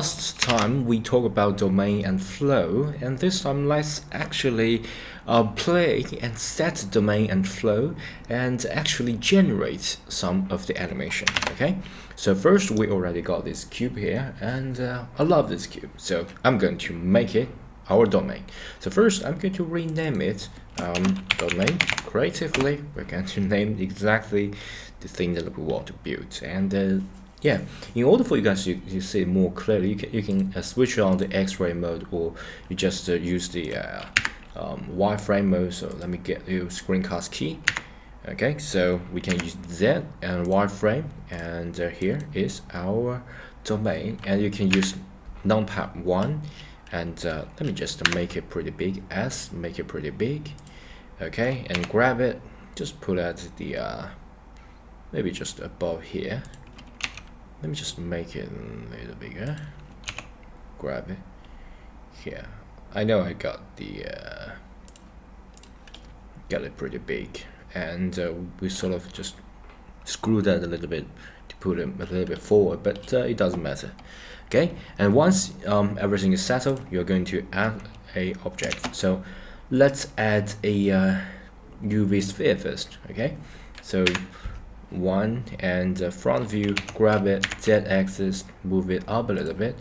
Last time we talked about domain and flow, and this time let's actually play and set domain and flow and actually generate some of the animation. Okay, so first we already got this cube here, and I love this cube, so I'm going to make it our domain. So first I'm going to rename it domain. Creatively we're going to name exactly the thing that we want to build, and yeah, in order for you guys to see it more clearly, you can switch on the X-ray mode, or you just use the wireframe mode. So let me get you screencast key. Okay, so we can use Z and wireframe, and here is our domain, and you can use numpad 1, and let me just make it pretty big. Make it pretty big. Okay, and grab it, just put at the maybe just above here. Let me just make it a little bigger. Grab it here. I know I got it pretty big, and we sort of just screw that a little bit to put it a little bit forward, but it doesn't matter. Okay, and once everything is settled, you're going to add a object. So let's add a UV sphere first. Okay, so 1, and front view, grab it, Z-axis, move it up a little bit.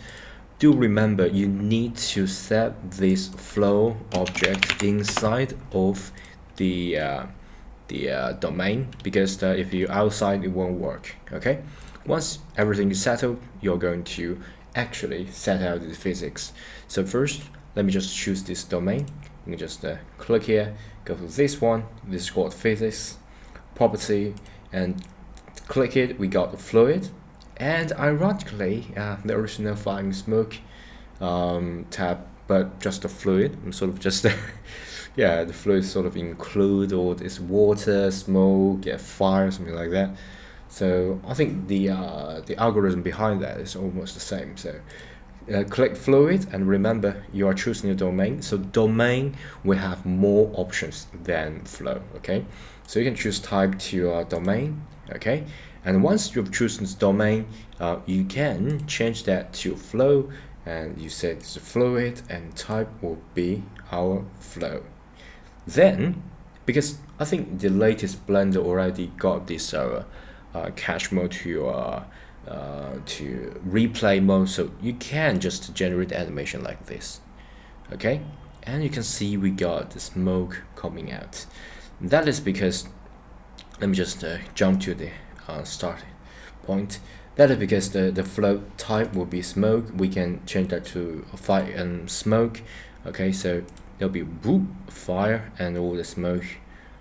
Do remember you need to set this flow object inside of the domain, because if you're outside it won't work. Okay, once everything is settled, you're going to actually set out the physics. So first let me just choose this domain. You can just click here, go to this one. This is called physics property, and click it. We got the fluid, and ironically there is no flying smoke tab, but just the fluid. I'm sort of just yeah, the fluid sort of include all this water, smoke, fire, something like that. So I think the algorithm behind that is almost the same. So click fluid, and remember you are choosing a domain. So domain will have more options than flow. Okay, so you can choose type to domain. Okay, and once you've chosen this domain, you can change that to flow, and you set it's a fluid, and type will be our flow. Then, because I think the latest Blender already got this cache mode to replay mode, so you can just generate animation like this. Okay, and you can see we got the smoke coming out. That is because, let me just jump to the start point. That is because the flow type will be smoke. We can change that to fire and smoke. Okay, so there'll be whoop, fire, and all the smoke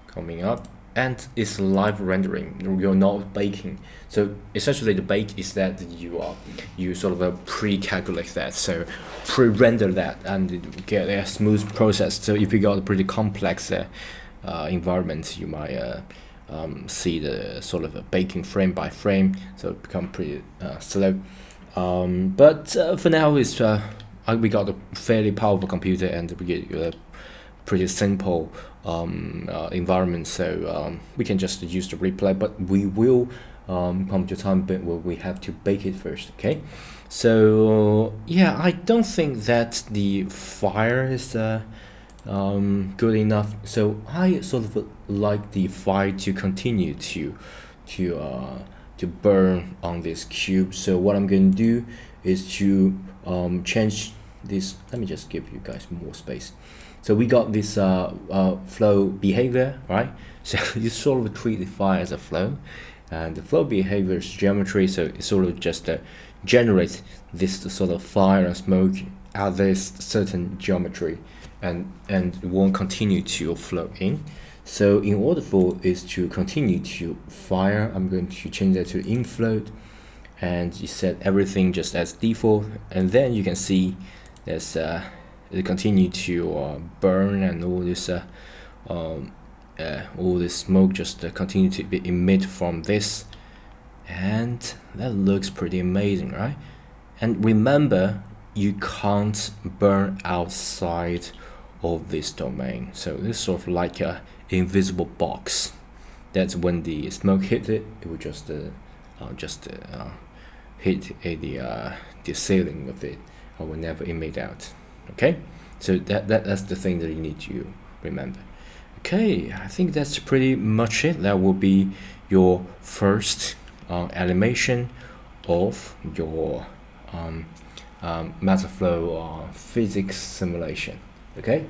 coming up, and it's live rendering. You're not baking. So essentially the bake is that you sort of pre-calculate that, so pre-render that, and get a smooth process. So if you got a pretty complex environment, you might see the sort of a baking frame by frame, so it become pretty slow. But for now, it's we got a fairly powerful computer, and we get a pretty simple environment, so we can just use the replay, but we will come to a time where we have to bake it first. Okay, so yeah, I don't think that the fire is good enough, so I sort of like the fire to continue to burn on this cube. So what I'm going to do is to change this. Let me just give you guys more space. So we got this flow behavior, right? So you sort of treat the fire as a flow, and the flow behavior is geometry, so it sort of just generates this sort of fire and smoke at this certain geometry, and it won't continue to flow in. So in order for it to continue to fire, I'm going to change that to infloat, and you set everything just as default, and then you can see there's it continue to burn, and all this smoke just continue to be emit from this, and that looks pretty amazing, right? And remember, you can't burn outside of this domain, so this is sort of like a invisible box. That's when the smoke hit it, it will just hit the the ceiling of it, or whenever it made out. Okay, so that's the thing that you need to remember. Okay, I think that's pretty much it. That will be your first animation of your matter flow or physics simulation. Okay.